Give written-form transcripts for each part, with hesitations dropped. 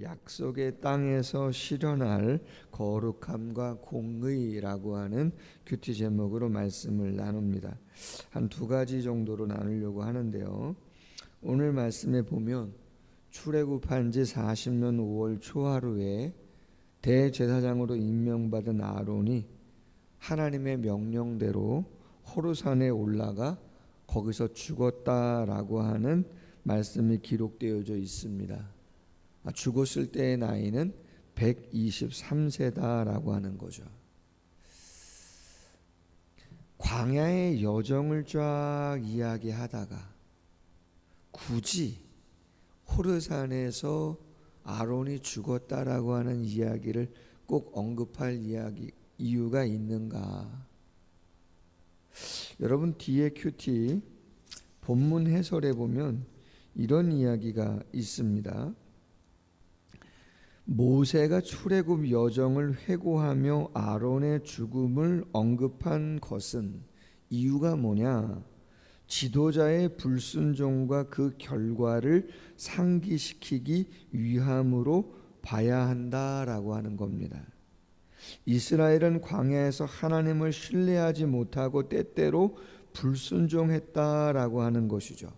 약속의 땅에서 실현할 거룩함과 공의라고 하는 큐티 제목으로 말씀을 나눕니다. 한 두 가지 정도로 나누려고 하는데요. 오늘 말씀에 보면 출애굽한 지 40년 5월 초하루에 대제사장으로 임명받은 아론이 하나님의 명령대로 호르산에 올라가 거기서 죽었다라고 하는 말씀이 기록되어져 있습니다. 죽었을 때의 나이는 123세다라고 하는 거죠. 광야의 여정을 쫙 이야기하다가 굳이 호르산에서 아론이 죽었다라고 하는 이야기를 꼭 언급할 이유가 있는가? 여러분, 뒤에 큐티 본문 해설에 보면 이런 이야기가 있습니다. 모세가 출애굽 여정을 회고하며 아론의 죽음을 언급한 것은 이유가 뭐냐? 지도자의 불순종과 그 결과를 상기시키기 위함으로 봐야 한다라고 하는 겁니다. 이스라엘은 광야에서 하나님을 신뢰하지 못하고 때때로 불순종했다라고 하는 것이죠.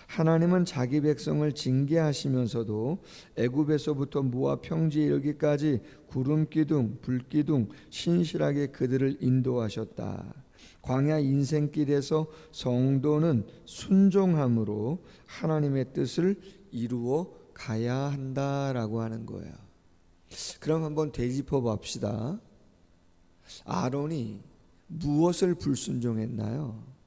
하나님은 자기 백성을 징계하시면서도 애굽에서부터 모압 평지에 이르기까지 구름 기둥, 불 기둥 신실하게 그들을 인도하셨다. 광야 인생길에서 성도는 순종함으로 하나님의 뜻을 이루어 가야 한다라고 하는 거예요. 그럼 한번 되짚어 봅시다. 아론이 무엇을 불순종했나요?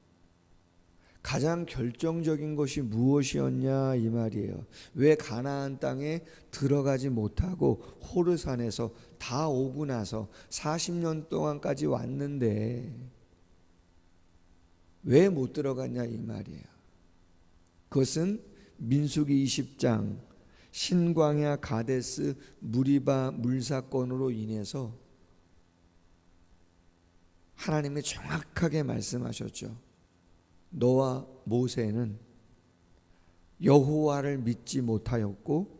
가장 결정적인 것이 무엇이었냐 이 말이에요. 왜 가나안 땅에 들어가지 못하고 호르산에서 다 오고 나서 40년 동안까지 왔는데 왜 못 들어갔냐 이 말이에요. 그것은 민수기 20장 신광야 가데스 무리바 물사건으로 인해서 하나님이 정확하게 말씀하셨죠. 너와 모세는 여호와를 믿지 못하였고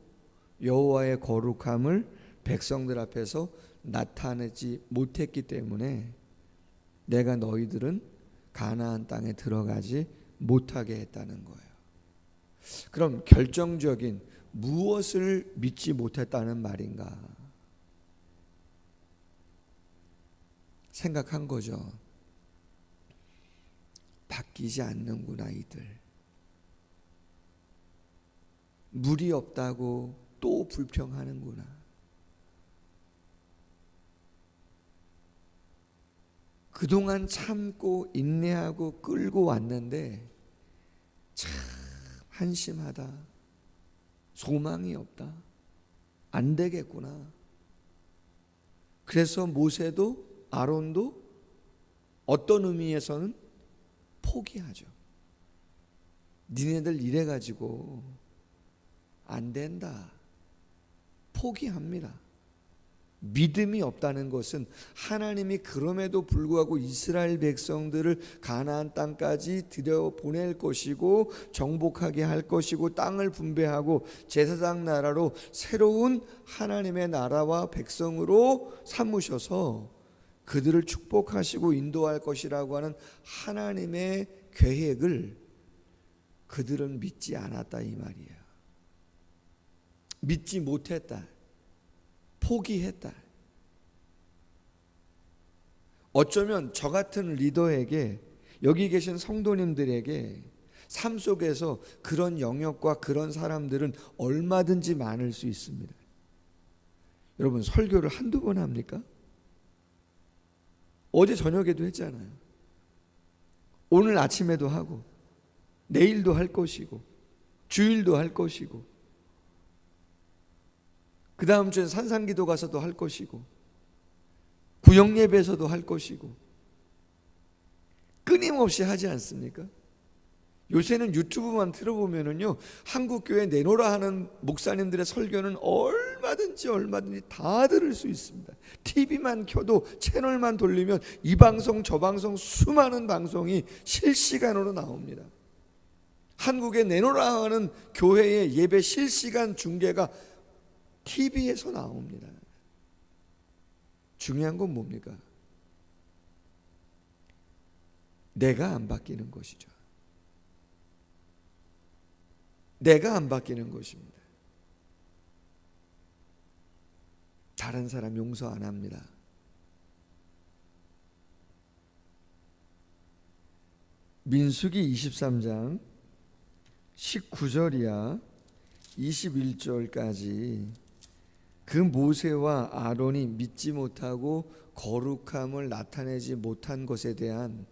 여호와의 거룩함을 백성들 앞에서 나타내지 못했기 때문에 내가 너희들은 가나안 땅에 들어가지 못하게 했다는 거예요. 그럼 결정적인 무엇을 믿지 못했다는 말인가? 생각한 거죠. 바뀌지 않는구나 이들. 물이 없다고 또 불평하는구나. 그동안 참고 인내하고 끌고 왔는데 참 한심하다. 소망이 없다. 안 되겠구나. 그래서 모세도 아론도 어떤 의미에서는 포기하죠. 니네들 이래가지고 안 된다. 포기합니다. 믿음이 없다는 것은 하나님이 그럼에도 불구하고 이스라엘 백성들을 가나안 땅까지 들여보낼 것이고 정복하게 할 것이고 땅을 분배하고 제사장 나라로 새로운 하나님의 나라와 백성으로 삼으셔서 그들을 축복하시고 인도할 것이라고 하는 하나님의 계획을 그들은 믿지 않았다 이 말이에요. 믿지 못했다. 포기했다. 어쩌면 저 같은 리더에게, 여기 계신 성도님들에게 삶 속에서 그런 영역과 그런 사람들은 얼마든지 많을 수 있습니다. 여러분, 설교를 한두 번 합니까? 어제 저녁에도 했잖아요. 오늘 아침에도 하고 내일도 할 것이고 주일도 할 것이고 그 다음 주엔 산상기도 가서도 할 것이고 구역예배에서도 할 것이고 끊임없이 하지 않습니까? 요새는 유튜브만 틀어보면은요, 한국교회 내놓으라 하는 목사님들의 설교는 얼마든지 다 들을 수 있습니다. TV만 켜도 채널만 돌리면 이 방송 저 방송 수많은 방송이 실시간으로 나옵니다. 한국에 내놓으라 하는 교회의 예배 실시간 중계가 TV에서 나옵니다. 중요한 건 뭡니까? 내가 안 바뀌는 것이죠. 내가 안 바뀌는 것입니다. 다른 사람 용서 안 합니다. 민수기 23장 19절이야 21절까지 그 모세와 아론이 믿지 못하고 거룩함을 나타내지 못한 것에 대한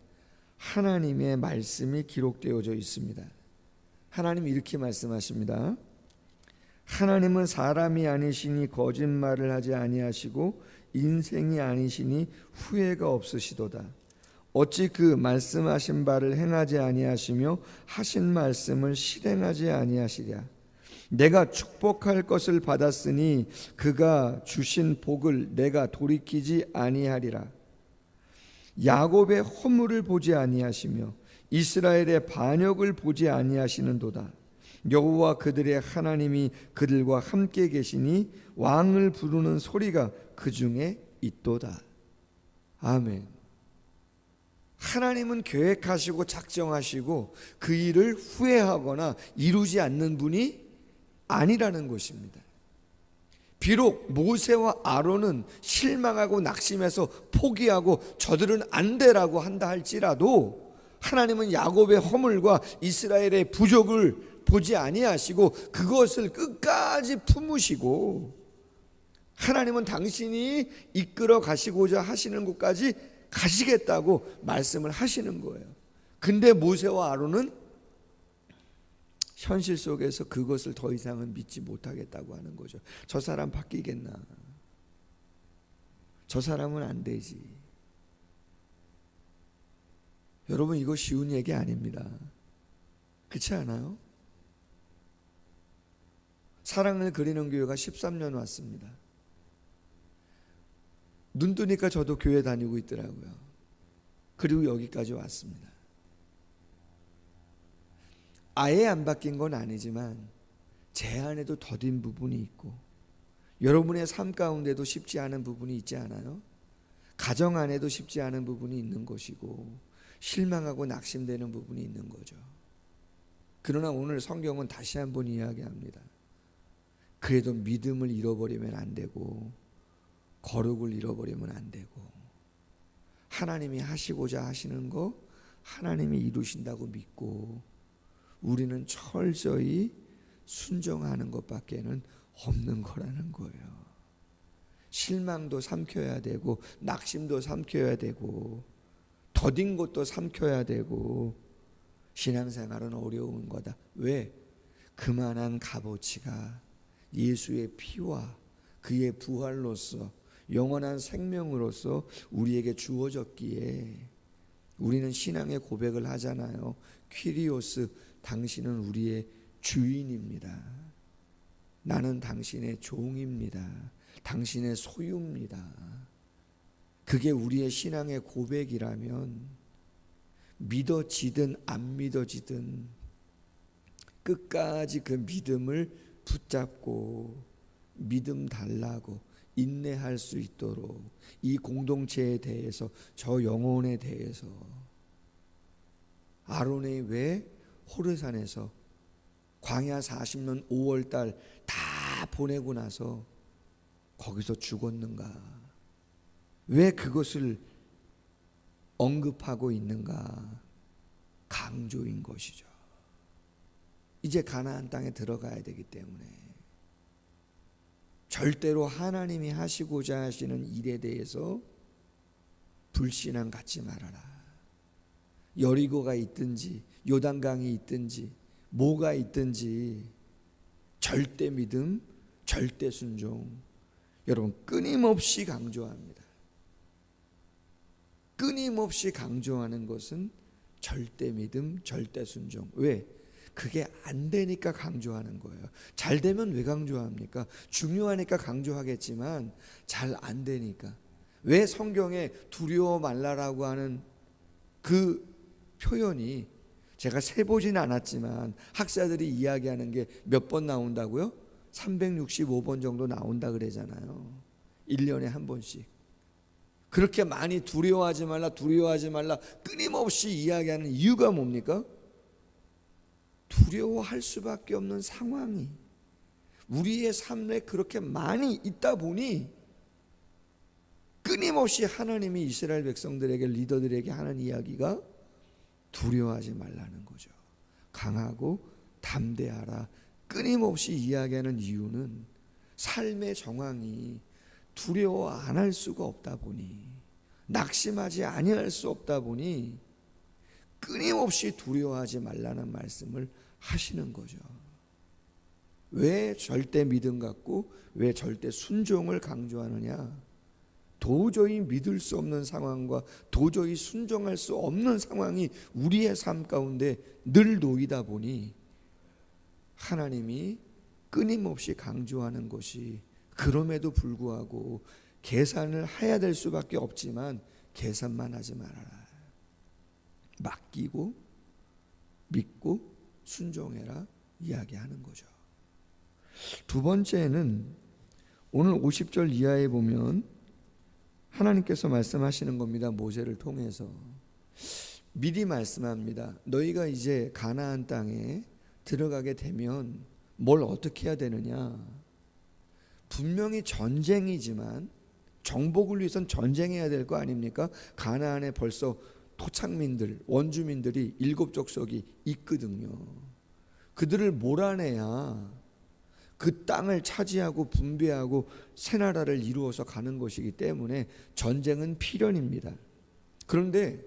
하나님의 말씀이 기록되어져 있습니다. 하나님이 이렇게 말씀하십니다. 하나님은 사람이 아니시니 거짓말을 하지 아니하시고 인생이 아니시니 후회가 없으시도다. 어찌 그 말씀하신 바를 행하지 아니하시며 하신 말씀을 실행하지 아니하시랴. 내가 축복할 것을 받았으니 그가 주신 복을 내가 돌이키지 아니하리라. 야곱의 허물을 보지 아니하시며 이스라엘의 반역을 보지 아니하시는도다. 여호와 그들의 하나님이 그들과 함께 계시니 왕을 부르는 소리가 그 중에 있도다. 아멘. 하나님은 계획하시고 작정하시고 그 일을 후회하거나 이루지 않는 분이 아니라는 것입니다. 비록 모세와 아론은 실망하고 낙심해서 포기하고 저들은 안 되라고 한다 할지라도 하나님은 야곱의 허물과 이스라엘의 부족을 보지 아니하시고 그것을 끝까지 품으시고 하나님은 당신이 이끌어 가시고자 하시는 곳까지 가시겠다고 말씀을 하시는 거예요. 근데 모세와 아론은 현실 속에서 그것을 더 이상은 믿지 못하겠다고 하는 거죠. 저 사람 바뀌겠나? 저 사람은 안 되지. 여러분, 이거 쉬운 얘기 아닙니다. 그렇지 않아요? 사랑을 그리는 교회가 13년 왔습니다. 눈 뜨니까 저도 교회 다니고 있더라고요. 그리고 여기까지 왔습니다. 아예 안 바뀐 건 아니지만 제 안에도 더딘 부분이 있고 여러분의 삶 가운데도 쉽지 않은 부분이 있지 않아요? 가정 안에도 쉽지 않은 부분이 있는 것이고 실망하고 낙심되는 부분이 있는 거죠. 그러나 오늘 성경은 다시 한번 이야기합니다. 그래도 믿음을 잃어버리면 안 되고 거룩을 잃어버리면 안 되고 하나님이 하시고자 하시는 거 하나님이 이루신다고 믿고 우리는 철저히 순종하는 것밖에는 없는 거라는 거예요. 실망도 삼켜야 되고 낙심도 삼켜야 되고 더딘 것도 삼켜야 되고 신앙생활은 어려운 거다. 왜? 그만한 값어치가 예수의 피와 그의 부활로서 영원한 생명으로서 우리에게 주어졌기에 우리는 신앙의 고백을 하잖아요. 퀴리오스, 당신은 우리의 주인입니다. 나는 당신의 종입니다. 당신의 소유입니다. 그게 우리의 신앙의 고백이라면 믿어지든 안 믿어지든 끝까지 그 믿음을 붙잡고 믿음 달라고 인내할 수 있도록 이 공동체에 대해서 저 영혼에 대해서 아론이 왜 호르산에서 광야 40년 5월달 다 보내고 나서 거기서 죽었는가? 왜 그것을 언급하고 있는가? 강조인 것이죠. 이제 가나안 땅에 들어가야 되기 때문에 절대로 하나님이 하시고자 하시는 일에 대해서 불신앙 갖지 말아라. 여리고가 있든지 요단강이 있든지 뭐가 있든지 절대 믿음, 절대 순종. 여러분 끊임없이 강조합니다. 끊임없이 강조하는 것은 절대 믿음, 절대 순종. 왜? 그게 안 되니까 강조하는 거예요. 잘 되면 왜 강조합니까? 중요하니까 강조하겠지만 잘 안 되니까. 왜 성경에 두려워 말라라고 하는 그 표현이 제가 세보진 않았지만 학자들이 이야기하는 게 몇 번 나온다고요? 365번 정도 나온다 그러잖아요. 1년에 한 번씩. 그렇게 많이 두려워하지 말라 두려워하지 말라 끊임없이 이야기하는 이유가 뭡니까? 두려워할 수밖에 없는 상황이 우리의 삶에 그렇게 많이 있다 보니 끊임없이 하나님이 이스라엘 백성들에게 리더들에게 하는 이야기가 두려워하지 말라는 거죠. 강하고 담대하라 끊임없이 이야기하는 이유는 삶의 정황이 두려워 안 할 수가 없다 보니 낙심하지 아니할 수 없다 보니 끊임없이 두려워하지 말라는 말씀을 하시는 거죠. 왜 절대 믿음 갖고 왜 절대 순종을 강조하느냐? 도저히 믿을 수 없는 상황과 도저히 순종할 수 없는 상황이 우리의 삶 가운데 늘 놓이다 보니 하나님이 끊임없이 강조하는 것이 그럼에도 불구하고 계산을 해야 될 수밖에 없지만 계산만 하지 말아라. 맡기고 믿고 순종해라 이야기하는 거죠. 두 번째는 오늘 50절 이하에 보면 하나님께서 말씀하시는 겁니다. 모세를 통해서 미리 말씀합니다. 너희가 이제 가나안 땅에 들어가게 되면 뭘 어떻게 해야 되느냐? 분명히 전쟁이지만 정복을 위해선 전쟁해야 될 거 아닙니까? 가나안에 벌써 토착민들, 원주민들이 7족속이 있거든요. 그들을 몰아내야 그 땅을 차지하고 분배하고 새 나라를 이루어서 가는 것이기 때문에 전쟁은 필연입니다. 그런데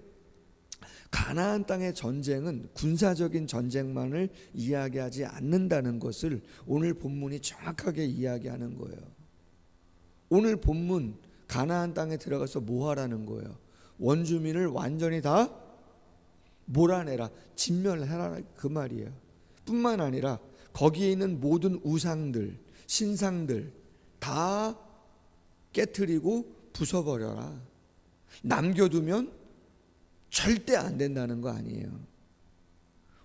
가나안 땅의 전쟁은 군사적인 전쟁만을 이야기하지 않는다는 것을 오늘 본문이 정확하게 이야기하는 거예요. 오늘 본문 가나안 땅에 들어가서 뭐 하라는 거예요? 원주민을 완전히 다 몰아내라, 진멸해라 그 말이에요. 뿐만 아니라 거기에 있는 모든 우상들, 신상들 다 깨트리고 부숴버려라. 남겨두면 절대 안 된다는 거 아니에요.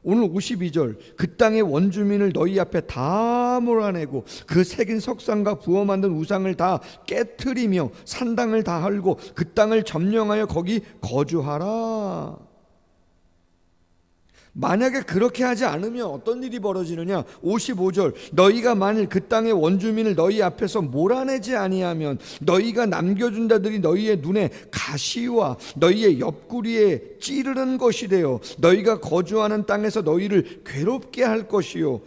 오늘 52절 그 땅의 원주민을 너희 앞에 다 몰아내고 그 새긴 석상과 부어 만든 우상을 다 깨트리며 산당을 다 헐고 그 땅을 점령하여 거기 거주하라. 만약에 그렇게 하지 않으면 어떤 일이 벌어지느냐? 55절 너희가 만일 그 땅의 원주민을 너희 앞에서 몰아내지 아니하면 너희가 남겨준 자들이 너희의 눈에 가시와 너희의 옆구리에 찌르는 것이 되어 너희가 거주하는 땅에서 너희를 괴롭게 할 것이요.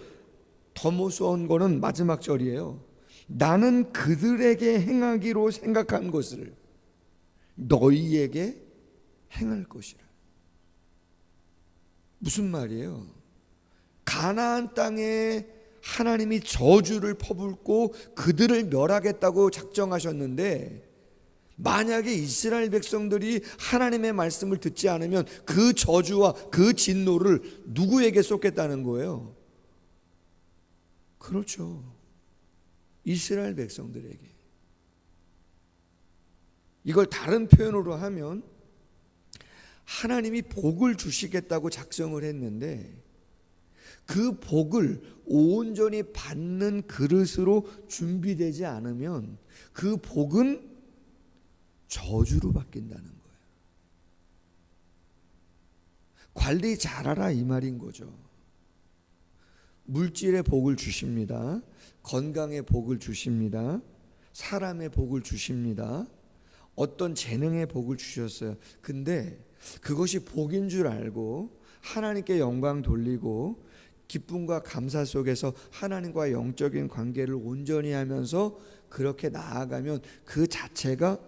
더 무서운 거는 마지막 절이에요. 나는 그들에게 행하기로 생각한 것을 너희에게 행할 것이라. 무슨 말이에요? 가나안 땅에 하나님이 저주를 퍼붓고 그들을 멸하겠다고 작정하셨는데 만약에 이스라엘 백성들이 하나님의 말씀을 듣지 않으면 그 저주와 그 진노를 누구에게 쏟겠다는 거예요? 그렇죠. 이스라엘 백성들에게. 이걸 다른 표현으로 하면 하나님이 복을 주시겠다고 작정을 했는데 그 복을 온전히 받는 그릇으로 준비되지 않으면 그 복은 저주로 바뀐다는 거예요. 관리 잘하라 이 말인 거죠. 물질의 복을 주십니다. 건강의 복을 주십니다. 사람의 복을 주십니다. 어떤 재능의 복을 주셨어요. 근데 그것이 복인 줄 알고 하나님께 영광 돌리고 기쁨과 감사 속에서 하나님과 영적인 관계를 온전히 하면서 그렇게 나아가면 그 자체가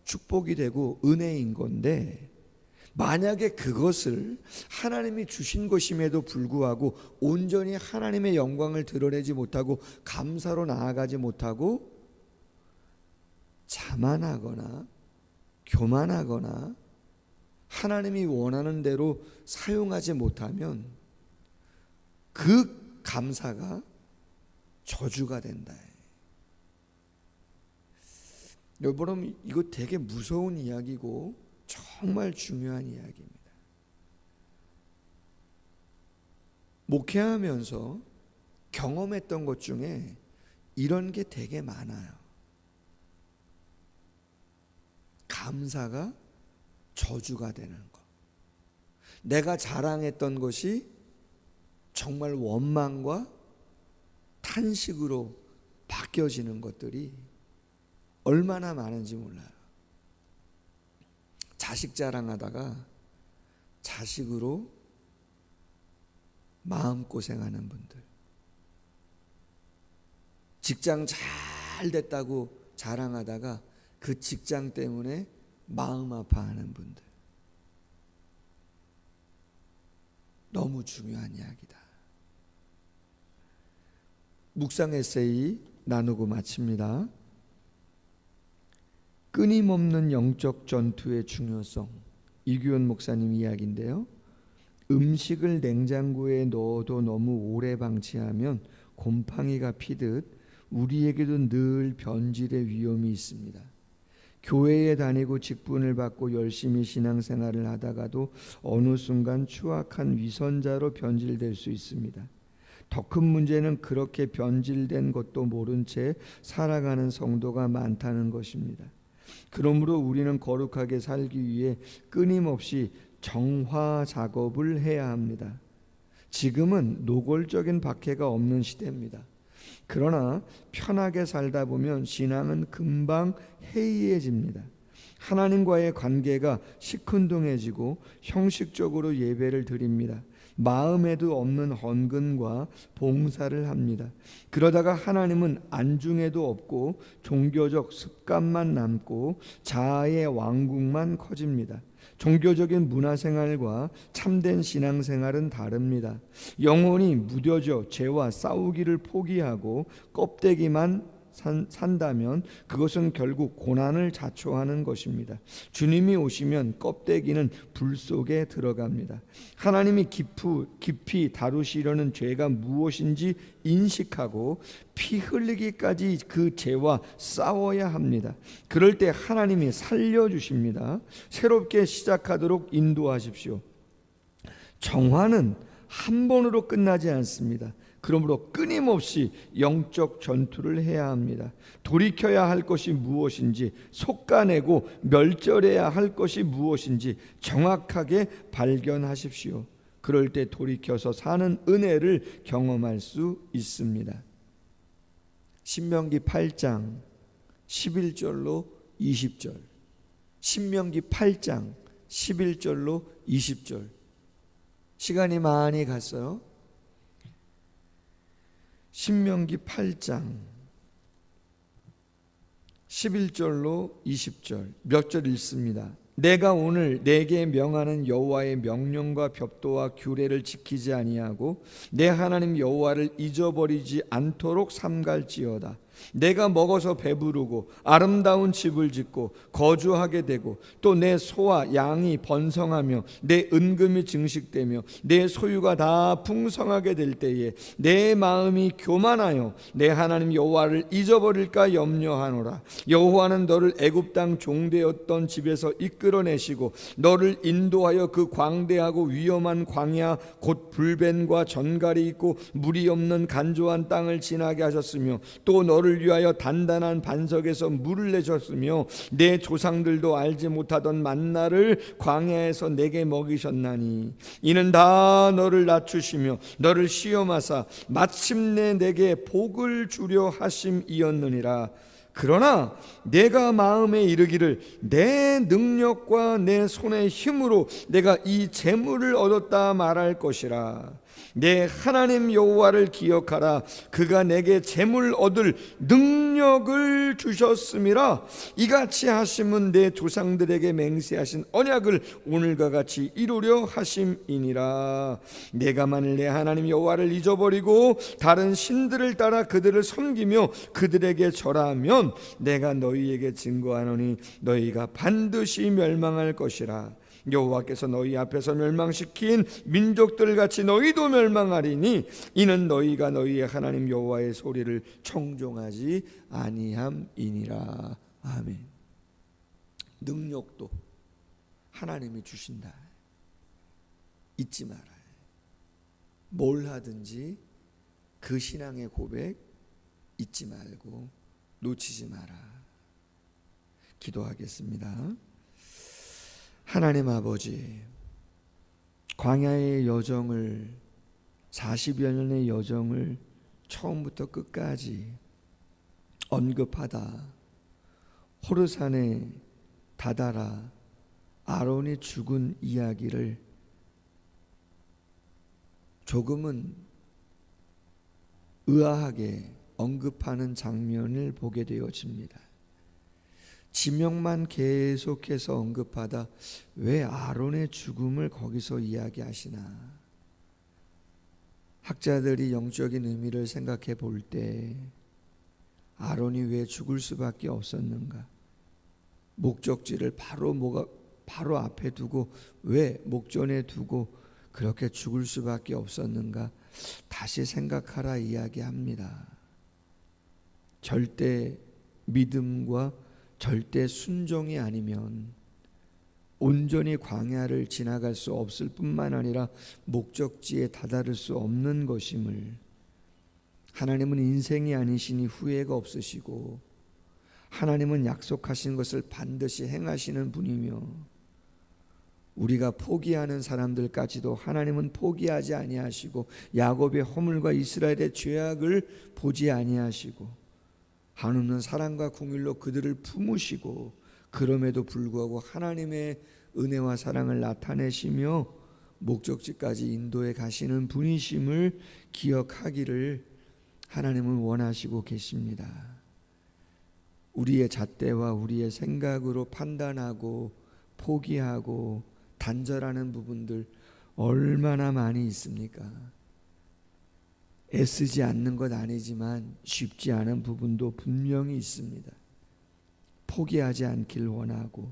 축복이 되고 은혜인 건데 만약에 그것을 하나님이 주신 것임에도 불구하고 온전히 하나님의 영광을 드러내지 못하고 감사로 나아가지 못하고 자만하거나 교만하거나 하나님이 원하는 대로 사용하지 못하면 그 감사가 저주가 된다. 여러분 이거 되게 무서운 이야기고 정말 중요한 이야기입니다. 목회하면서 경험했던 것 중에 이런 게 되게 많아요. 감사가 저주가 되는 것. 내가 자랑했던 것이 정말 원망과 탄식으로 바뀌어지는 것들이 얼마나 많은지 몰라요. 자식 자랑하다가 자식으로 마음고생하는 분들, 직장 잘 됐다고 자랑하다가 그 직장 때문에 마음 아파하는 분들, 너무 중요한 이야기다. 묵상 에세이 나누고 마칩니다. 끊임없는 영적 전투의 중요성, 이규원 목사님 이야기인데요. 음식을 냉장고에 넣어도 너무 오래 방치하면 곰팡이가 피듯 우리에게도 늘 변질의 위험이 있습니다. 교회에 다니고 직분을 받고 열심히 신앙생활을 하다가도 어느 순간 추악한 위선자로 변질될 수 있습니다. 더 큰 문제는 그렇게 변질된 것도 모른 채 살아가는 성도가 많다는 것입니다. 그러므로 우리는 거룩하게 살기 위해 끊임없이 정화 작업을 해야 합니다. 지금은 노골적인 박해가 없는 시대입니다. 그러나 편하게 살다 보면 신앙은 금방 해이해집니다. 하나님과의 관계가 시큰둥해지고 형식적으로 예배를 드립니다. 마음에도 없는 헌금과 봉사를 합니다. 그러다가 하나님은 안중에도 없고 종교적 습관만 남고 자아의 왕국만 커집니다. 종교적인 문화생활과 참된 신앙생활은 다릅니다. 영혼이 무뎌져 죄와 싸우기를 포기하고 껍데기만 산다면 그것은 결국 고난을 자초하는 것입니다. 주님이 오시면 껍데기는 불 속에 들어갑니다. 하나님이 깊이 다루시려는 죄가 무엇인지 인식하고 피 흘리기까지 그 죄와 싸워야 합니다. 그럴 때 하나님이 살려주십니다. 새롭게 시작하도록 인도하십시오. 정화는 한 번으로 끝나지 않습니다. 그러므로 끊임없이 영적 전투를 해야 합니다. 돌이켜야 할 것이 무엇인지, 솎아내고 멸절해야 할 것이 무엇인지 정확하게 발견하십시오. 그럴 때 돌이켜서 사는 은혜를 경험할 수 있습니다. 신명기 8장 11절로 20절, 신명기 8장 11절로 20절. 시간이 많이 갔어요. 신명기 8장 11절로 20절 몇 절 읽습니다. 내가 오늘 내게 명하는 여호와의 명령과 법도와 규례를 지키지 아니하고 내 하나님 여호와를 잊어버리지 않도록 삼갈지어다. 내가 먹어서 배부르고 아름다운 집을 짓고 거주하게 되고 또 내 소와 양이 번성하며 내 은금이 증식되며 내 소유가 다 풍성하게 될 때에 내 마음이 교만하여 내 하나님 여호와를 잊어버릴까 염려하노라. 여호와는 너를 애굽 땅 종되었던 집에서 이끌어내시고 너를 인도하여 그 광대하고 위험한 광야 곧 불뱀과 전갈이 있고 물이 없는 간조한 땅을 지나게 하셨으며 또 너를 위하여 단단한 반석에서 물을 내셨으며 내 조상들도 알지 못하던 만나를 광야에서 내게 먹이셨나니 이는 다 너를 낮추시며 너를 시험하사 마침내 내게 복을 주려 하심이었느니라. 그러나 내가 마음에 이르기를 내 능력과 내 손의 힘으로 내가 이 재물을 얻었다 말할 것이라. 내 하나님 여호와를 기억하라. 그가 내게 재물 얻을 능력을 주셨음이라. 이같이 하심은 내 조상들에게 맹세하신 언약을 오늘과 같이 이루려 하심이니라. 내가 만일 내 하나님 여호와를 잊어버리고 다른 신들을 따라 그들을 섬기며 그들에게 절하면 내가 너희에게 증거하노니 너희가 반드시 멸망할 것이라. 여호와께서 너희 앞에서 멸망시킨 민족들 같이 너희도 멸망하리니 이는 너희가 너희의 하나님 여호와의 소리를 청종하지 아니함이니라. 아멘. 능력도 하나님이 주신다. 잊지 말아요. 뭘 하든지 그 신앙의 고백 잊지 말고 놓치지 마라. 기도하겠습니다. 하나님 아버지, 광야의 여정을 40여 년의 여정을 처음부터 끝까지 언급하다 호르산에 다다라 아론이 죽은 이야기를 조금은 의아하게 언급하는 장면을 보게 되어집니다. 지명만 계속해서 언급하다 왜 아론의 죽음을 거기서 이야기하시나? 학자들이 영적인 의미를 생각해 볼 때 아론이 왜 죽을 수밖에 없었는가? 목적지를 바로 앞에 두고 왜 목전에 두고 그렇게 죽을 수밖에 없었는가? 다시 생각하라 이야기합니다. 절대 믿음과 절대 순종이 아니면 온전히 광야를 지나갈 수 없을 뿐만 아니라 목적지에 다다를 수 없는 것임을, 하나님은 인생이 아니시니 후회가 없으시고 하나님은 약속하신 것을 반드시 행하시는 분이며 우리가 포기하는 사람들까지도 하나님은 포기하지 아니하시고 야곱의 허물과 이스라엘의 죄악을 보지 아니하시고 한없는 사랑과 긍휼로 그들을 품으시고 그럼에도 불구하고 하나님의 은혜와 사랑을 나타내시며 목적지까지 인도해 가시는 분이심을 기억하기를 하나님은 원하시고 계십니다. 우리의 잣대와 우리의 생각으로 판단하고 포기하고 단절하는 부분들 얼마나 많이 있습니까? 애쓰지 않는 것 아니지만 쉽지 않은 부분도 분명히 있습니다. 포기하지 않길 원하고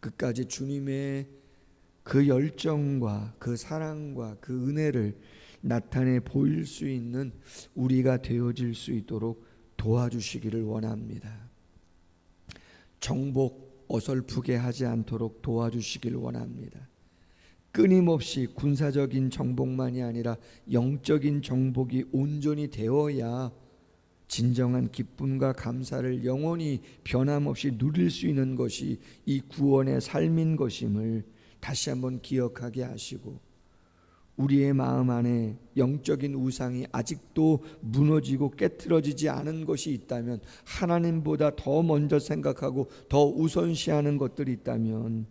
끝까지 주님의 그 열정과 그 사랑과 그 은혜를 나타내 보일 수 있는 우리가 되어질 수 있도록 도와주시기를 원합니다. 정복 어설프게 하지 않도록 도와주시길 원합니다. 끊임없이 군사적인 정복만이 아니라 영적인 정복이 온전히 되어야 진정한 기쁨과 감사를 영원히 변함없이 누릴 수 있는 것이 이 구원의 삶인 것임을 다시 한번 기억하게 하시고, 우리의 마음 안에 영적인 우상이 아직도 무너지고 깨트러지지 않은 것이 있다면, 하나님보다 더 먼저 생각하고 더 우선시하는 것들이 있다면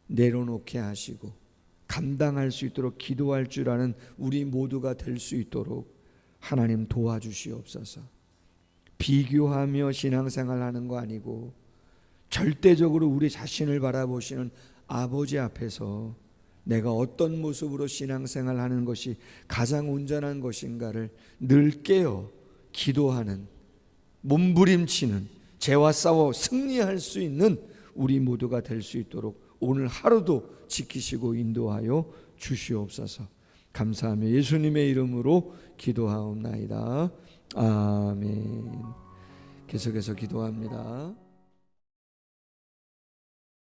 내려놓게 하시고 감당할 수 있도록 기도할 줄 아는 우리 모두가 될 수 있도록 하나님 도와주시옵소서. 비교하며 신앙생활하는 거 아니고 절대적으로 우리 자신을 바라보시는 아버지 앞에서 내가 어떤 모습으로 신앙생활하는 것이 가장 온전한 것인가를 늘 깨어 기도하는, 몸부림치는, 죄와 싸워 승리할 수 있는 우리 모두가 될 수 있도록 오늘 하루도 지키시고 인도하여 주시옵소서. 감사하며 예수님의 이름으로 기도하옵나이다. 아멘. 계속해서 기도합니다.